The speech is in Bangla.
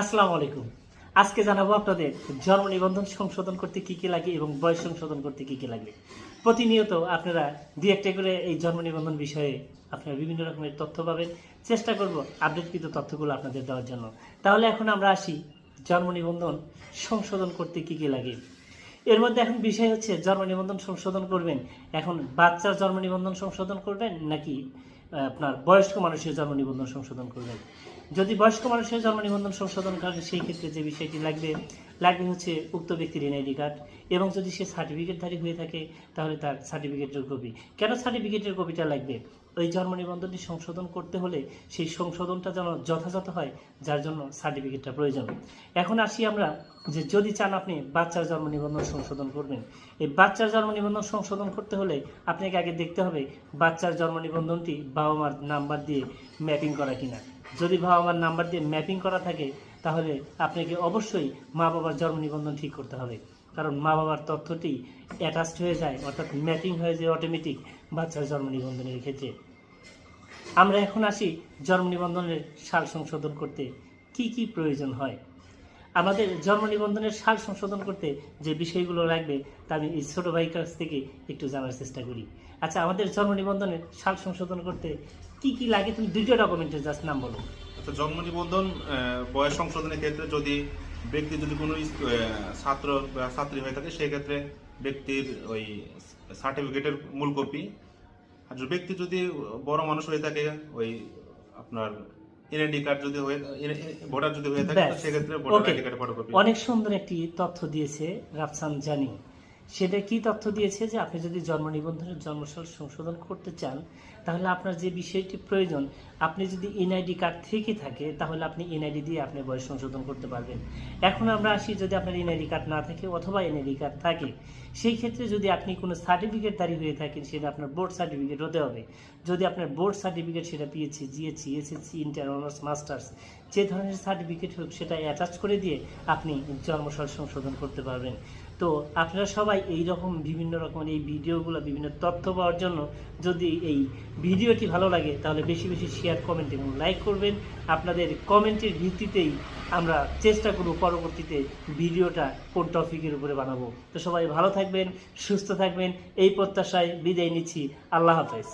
আসসালামু আলাইকুম। আজকে জানাবো আপনাদের জন্ম নিবন্ধন সংশোধন করতে কি কি লাগে এবং বয়স সংশোধন করতে কি কি লাগে। প্রতিনিয়ত আপনারা দুই একটা করে এই জন্ম নিবন্ধন বিষয়ে আপনারা বিভিন্ন রকমের তথ্য পাবেন। চেষ্টা করব আপডেটকৃত তথ্যগুলো আপনাদের দেওয়ার জন্য। তাহলে এখন আমরা আসি জন্ম নিবন্ধন সংশোধন করতে কি কি লাগে। এর মধ্যে এখন বিষয় হচ্ছে জন্ম নিবন্ধন সংশোধন করবেন, এখন বাচ্চার জন্ম নিবন্ধন সংশোধন করবেন নাকি আপনার বয়স্ক মানুষের জন্ম নিবন্ধন সংশোধন করবেন। যদি বয়স্ক মানুষের জন্ম নিবন্ধন সংশোধন করেন সেই ক্ষেত্রে যে বিষয়টি লাগবে হচ্ছে উক্ত ব্যক্তির এনআইডি কার্ড, এবং যদি সে সার্টিফিকেটধারী হয়ে থাকে তাহলে তার সার্টিফিকেটের কপি। কেন সার্টিফিকেটের কপিটা লাগবে? ওই জন্ম নিবন্ধনটি সংশোধন করতে হলে সেই সংশোধনটা যেন যথাযথ হয়, যার জন্য সার্টিফিকেটটা প্রয়োজন। এখন আসি আমরা যে যদি চান আপনি বাচ্চার জন্ম নিবন্ধন সংশোধন করবেন, এই বাচ্চার জন্ম নিবন্ধন সংশোধন করতে হলে আপনাকে আগে দেখতে হবে বাচ্চার জন্ম নিবন্ধনটি বাবা মার নাম্বার দিয়ে ম্যাপিং করা কিনা। যদি বাবা মার নাম্বার দিয়ে ম্যাপিং করা থাকে তাহলে আপনাকে অবশ্যই মা বাবার জন্ম নিবন্ধন ঠিক করতে হবে, কারণ মা বাবার তথ্যটি অ্যাটাচড হয়ে যায়, অর্থাৎ ম্যাপিং হয়ে যায় অটোমেটিক বাচ্চার জন্ম নিবন্ধনের ক্ষেত্রে। আমরা এখন আসি জন্ম নিবন্ধনের সাল সংশোধন করতে কি কি প্রয়োজন হয়। আমাদের জন্ম নিবন্ধনের সাল সংশোধন করতে যে বিষয়গুলো লাগবে তা আমি এই ছোটো ভাইয়ের কাছ থেকে একটু জানার চেষ্টা করি। আচ্ছা, আমাদের জন্ম নিবন্ধনের সাল সংশোধন করতে কি কি লাগে, তুমি দুটো ডকুমেন্টের জাস্ট নাম বলো। আচ্ছা, জন্ম নিবন্ধন বয়স সংশোধনের ক্ষেত্রে যদি ব্যক্তি যদি কোনো ছাত্র বা ছাত্রী হয়ে থাকে সেক্ষেত্রে ব্যক্তির ওই সার্টিফিকেটের মূল কপি, আর ব্যক্তি যদি বড় মানুষ হয়ে থাকে ওই আপনার এনআইডি কার্ড যদি হয়ে ভোটার যদি হয়ে থাকে সেক্ষেত্রে ভোটার আইডি কার্ডের ফটোকপি। অনেক সুন্দর একটি তথ্য দিয়েছে রাফসান জানি। সেটা কি তথ্য দিয়েছে যে আপনি যদি জন্ম নিবন্ধনের জন্মসাল সংশোধন করতে চান তাহলে আপনার যে বিষয়টি প্রয়োজন, আপনি যদি এনআইডি কার্ড থেকে থাকে তাহলে আপনি এনআইডি দিয়ে আপনি বয়স সংশোধন করতে পারবেন। এখন আমরা আসি যদি আপনার এনআইডি কার্ড না থাকে অথবা এনআইডি কার্ড থাকে, সেই ক্ষেত্রে যদি আপনি কোনো সার্টিফিকেটধারী হয়ে থাকেন সেটা আপনার বোর্ড সার্টিফিকেট হতে হবে। যদি আপনার বোর্ড সার্টিফিকেট সেটা PHC, GSC, SSC, inter, honours, masters যে ধরনের সার্টিফিকেট হোক সেটা অ্যাটাচ করে দিয়ে আপনি জন্মসাল সংশোধন করতে পারবেন। তো আপনারা সবাই এই রকম বিভিন্ন রকমের এই ভিডিওগুলো বিভিন্ন তথ্য পাওয়ার জন্য যদি এই ভিডিওটি ভালো লাগে তাহলে বেশি বেশি শেয়ার, কমেন্ট এবং লাইক করবেন। আপনাদের কমেন্টের ভিত্তিতেই আমরা চেষ্টা করব পরবর্তীতে ভিডিওটা কোন টপিকের উপরে বানাবো। তো সবাই ভালো থাকবেন, সুস্থ থাকবেন, এই প্রত্যাশায় বিদায় নিচ্ছি। আল্লাহ হাফেজ।